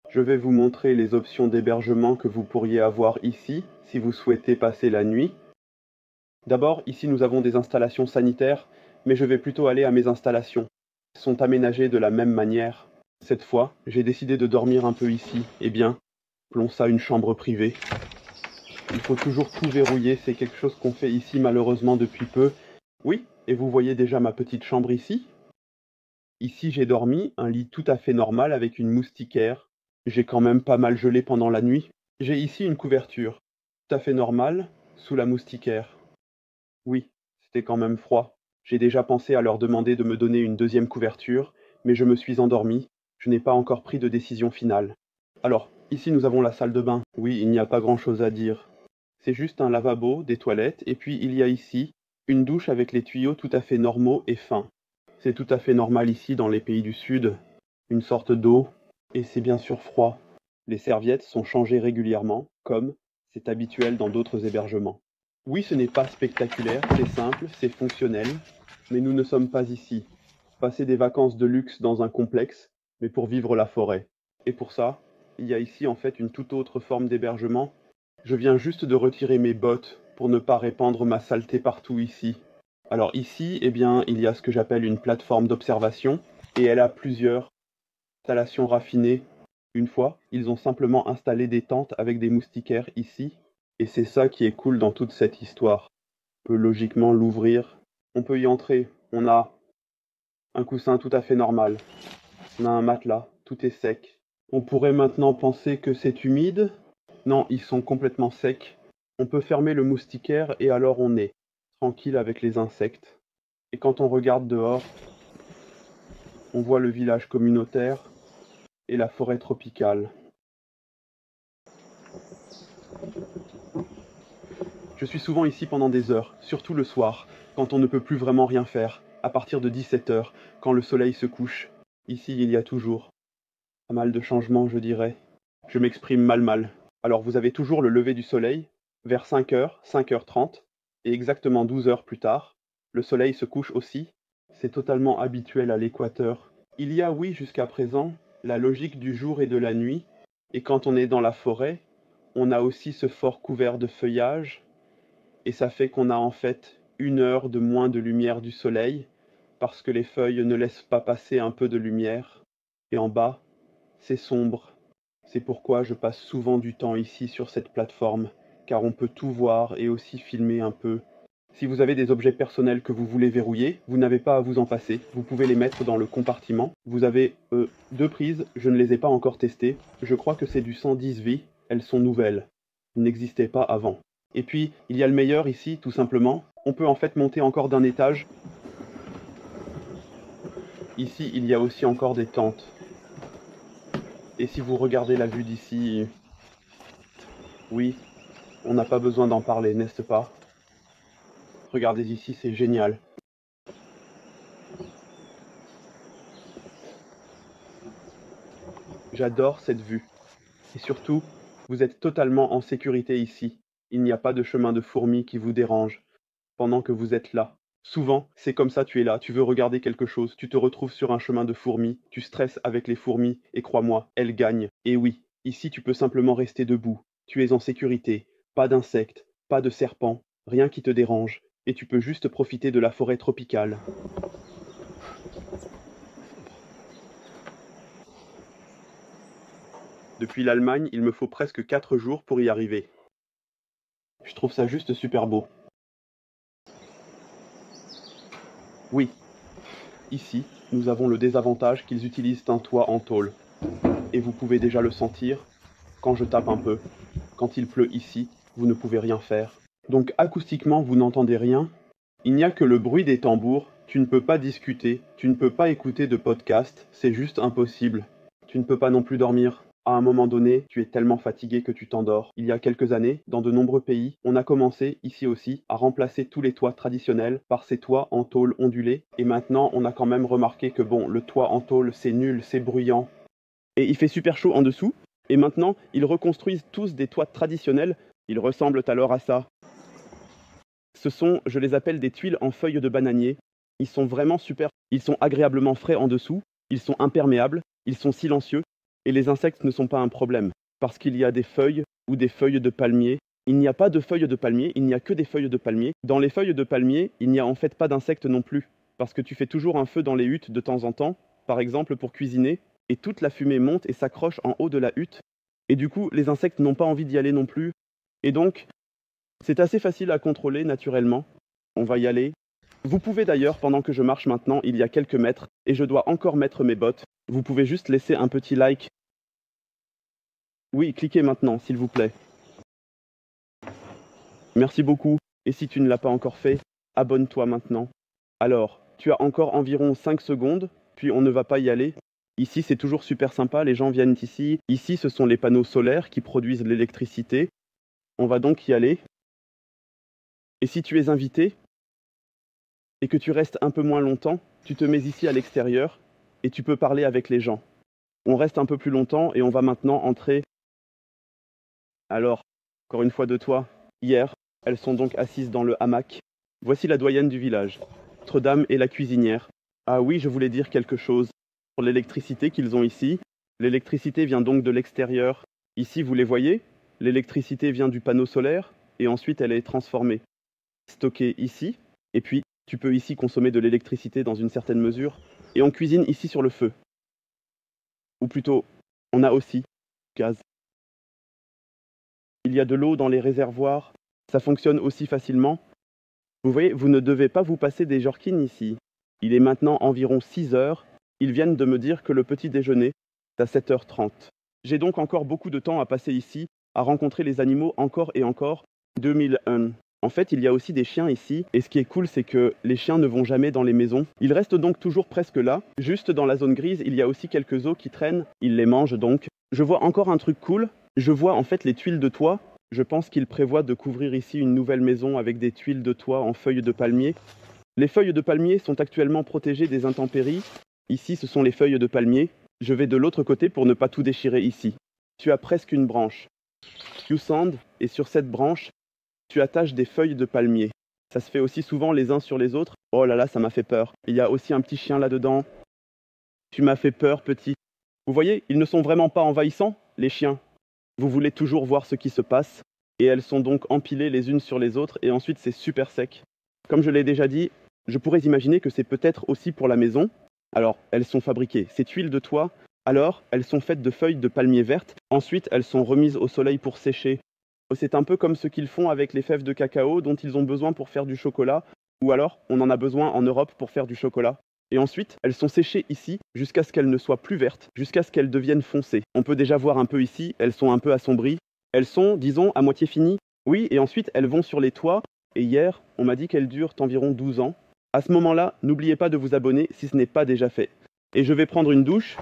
Je vais vous montrer les options d'hébergement que vous pourriez avoir ici, si vous souhaitez passer la nuit. D'abord, ici nous avons des installations sanitaires, mais je vais plutôt aller à mes installations. Elles sont aménagées de la même manière. Cette fois, j'ai décidé de dormir un peu ici. Eh bien, appelons ça une chambre privée. Il faut toujours tout verrouiller, c'est quelque chose qu'on fait ici malheureusement depuis peu. Oui, et vous voyez déjà ma petite chambre ici? Ici j'ai dormi, un lit tout à fait normal avec une moustiquaire. J'ai quand même pas mal gelé pendant la nuit. J'ai ici une couverture, tout à fait normale, sous la moustiquaire. Oui, c'était quand même froid. J'ai déjà pensé à leur demander de me donner une deuxième couverture, mais je me suis endormi. Je n'ai pas encore pris de décision finale. Alors, ici nous avons la salle de bain. Oui, il n'y a pas grand-chose à dire. C'est juste un lavabo, des toilettes, et puis il y a ici une douche avec les tuyaux tout à fait normaux et fins. C'est tout à fait normal ici dans les pays du Sud, une sorte d'eau, et c'est bien sûr froid. Les serviettes sont changées régulièrement, comme c'est habituel dans d'autres hébergements. Oui, ce n'est pas spectaculaire, c'est simple, c'est fonctionnel, mais nous ne sommes pas ici. Passer des vacances de luxe dans un complexe, mais pour vivre la forêt. Et pour ça, il y a ici en fait une toute autre forme d'hébergement. Je viens juste de retirer mes bottes pour ne pas répandre ma saleté partout ici. Alors ici, eh bien, il y a ce que j'appelle une plateforme d'observation, et elle a plusieurs installations raffinées. Une fois, ils ont simplement installé des tentes avec des moustiquaires ici, et c'est ça qui est cool dans toute cette histoire. On peut logiquement l'ouvrir, on peut y entrer, on a un coussin tout à fait normal, on a un matelas, tout est sec. On pourrait maintenant penser que c'est humide. Non, ils sont complètement secs. On peut fermer le moustiquaire et alors on est tranquille avec les insectes. Et quand on regarde dehors, on voit le village communautaire et la forêt tropicale. Je suis souvent ici pendant des heures, surtout le soir, quand on ne peut plus vraiment rien faire, à partir de 17 heures, quand le soleil se couche. Ici, il y a toujours pas mal de changements, je dirais. Je m'exprime mal. Alors vous avez toujours le lever du soleil, vers 5 heures, 5h30, et exactement 12 heures plus tard, le soleil se couche aussi. C'est totalement habituel à l'équateur. Il y a, oui, jusqu'à présent, la logique du jour et de la nuit, et quand on est dans la forêt, on a aussi ce fort couvert de feuillage, et ça fait qu'on a en fait 1 heure de moins de lumière du soleil, parce que les feuilles ne laissent pas passer un peu de lumière. Et en bas, c'est sombre. C'est pourquoi je passe souvent du temps ici sur cette plateforme, car on peut tout voir et aussi filmer un peu. Si vous avez des objets personnels que vous voulez verrouiller, vous n'avez pas à vous en passer. Vous pouvez les mettre dans le compartiment. Vous avez 2 prises, je ne les ai pas encore testées. Je crois que c'est du 110V, elles sont nouvelles. Elles n'existaient pas avant. Et puis, il y a le meilleur ici, tout simplement. On peut en fait monter encore d'un étage. Ici, il y a aussi encore des tentes. Et si vous regardez la vue d'ici, oui, on n'a pas besoin d'en parler, n'est-ce pas? Regardez ici, c'est génial. J'adore cette vue. Et surtout, vous êtes totalement en sécurité ici. Il n'y a pas de chemin de fourmis qui vous dérange pendant que vous êtes là. Souvent, c'est comme ça, tu es là, tu veux regarder quelque chose, tu te retrouves sur un chemin de fourmis, tu stresses avec les fourmis, et crois-moi, elles gagnent. Et oui, ici tu peux simplement rester debout. Tu es en sécurité, pas d'insectes, pas de serpents, rien qui te dérange, et tu peux juste profiter de la forêt tropicale. Depuis l'Allemagne, il me faut presque 4 jours pour y arriver. Je trouve ça juste super beau. Oui, ici, nous avons le désavantage qu'ils utilisent un toit en tôle. Et vous pouvez déjà le sentir, quand je tape un peu. Quand il pleut ici, vous ne pouvez rien faire. Donc acoustiquement, vous n'entendez rien. Il n'y a que le bruit des tambours. Tu ne peux pas discuter, tu ne peux pas écouter de podcast, c'est juste impossible. Tu ne peux pas non plus dormir. À un moment donné, tu es tellement fatigué que tu t'endors. Il y a quelques années, dans de nombreux pays, on a commencé, ici aussi, à remplacer tous les toits traditionnels par ces toits en tôle ondulée. Et maintenant, on a quand même remarqué que bon, le toit en tôle, c'est nul, c'est bruyant. Et il fait super chaud en dessous. Et maintenant, ils reconstruisent tous des toits traditionnels. Ils ressemblent alors à ça. Ce sont, je les appelle des tuiles en feuilles de bananier. Ils sont vraiment super. Ils sont agréablement frais en dessous. Ils sont imperméables. Ils sont silencieux. et les insectes ne sont pas un problème, parce qu'il y a des feuilles ou des feuilles de palmier. Il n'y a pas de feuilles de palmier, il n'y a que des feuilles de palmier. Dans les feuilles de palmier, il n'y a en fait pas d'insectes non plus, parce que tu fais toujours un feu dans les huttes de temps en temps, par exemple pour cuisiner, et toute la fumée monte et s'accroche en haut de la hutte, et du coup les insectes n'ont pas envie d'y aller non plus, et donc c'est assez facile à contrôler naturellement. On va y aller. Vous pouvez d'ailleurs, pendant que je marche maintenant, il y a quelques mètres, et je dois encore mettre mes bottes, vous pouvez juste laisser un petit like. Oui, cliquez maintenant, s'il vous plaît. Merci beaucoup, et si tu ne l'as pas encore fait, abonne-toi maintenant. Alors, tu as encore environ 5 secondes, puis on ne va pas y aller. Ici, c'est toujours super sympa, les gens viennent ici. Ici, ce sont les panneaux solaires qui produisent l'électricité. On va donc y aller. Et si tu es invité, et que tu restes un peu moins longtemps, tu te mets ici à l'extérieur, et tu peux parler avec les gens. On reste un peu plus longtemps, et on va maintenant entrer. Alors, encore une fois de toi, hier, elles sont donc assises dans le hamac. Voici la doyenne du village. Notre-Dame et la cuisinière. Ah oui, je voulais dire quelque chose. Pour l'électricité qu'ils ont ici, l'électricité vient donc de l'extérieur. Ici, vous les voyez, l'électricité vient du panneau solaire, et ensuite elle est transformée, stockée ici, et puis tu peux ici consommer de l'électricité dans une certaine mesure, et on cuisine ici sur le feu. Ou plutôt, on a aussi gaz. Il y a de l'eau dans les réservoirs, ça fonctionne aussi facilement. Vous voyez, vous ne devez pas vous passer des jorkins ici. Il est maintenant environ 6 heures, ils viennent de me dire que le petit déjeuner est à 7h30. J'ai donc encore beaucoup de temps à passer ici, à rencontrer les animaux encore et encore. 2001. En fait, il y a aussi des chiens ici, et ce qui est cool, c'est que les chiens ne vont jamais dans les maisons. Ils restent donc toujours presque là. Juste dans la zone grise, il y a aussi quelques os qui traînent. Ils les mangent donc. Je vois encore un truc cool. Je vois en fait les tuiles de toit. Je pense qu'ils prévoient de couvrir ici une nouvelle maison avec des tuiles de toit en feuilles de palmier. Les feuilles de palmier sont actuellement protégées des intempéries. Ici, ce sont les feuilles de palmier. Je vais de l'autre côté pour ne pas tout déchirer ici. Tu as presque une branche. You sand, et sur cette branche, tu attaches des feuilles de palmier. Ça se fait aussi souvent les uns sur les autres. Oh là là, ça m'a fait peur. Il y a aussi un petit chien là-dedans. Tu m'as fait peur, petit. Vous voyez, ils ne sont vraiment pas envahissants, les chiens. Vous voulez toujours voir ce qui se passe, et elles sont donc empilées les unes sur les autres, et ensuite c'est super sec. Comme je l'ai déjà dit, je pourrais imaginer que c'est peut-être aussi pour la maison. Alors, elles sont fabriquées, ces tuiles de toit, alors elles sont faites de feuilles de palmier vertes, ensuite elles sont remises au soleil pour sécher. C'est un peu comme ce qu'ils font avec les fèves de cacao dont ils ont besoin pour faire du chocolat, ou alors on en a besoin en Europe pour faire du chocolat. Et ensuite, elles sont séchées ici jusqu'à ce qu'elles ne soient plus vertes, jusqu'à ce qu'elles deviennent foncées. On peut déjà voir un peu ici, elles sont un peu assombries. Elles sont, disons, à moitié finies. Oui, et ensuite elles vont sur les toits, et hier, on m'a dit qu'elles durent environ 12 ans. À ce moment-là, n'oubliez pas de vous abonner si ce n'est pas déjà fait. Et je vais prendre une douche,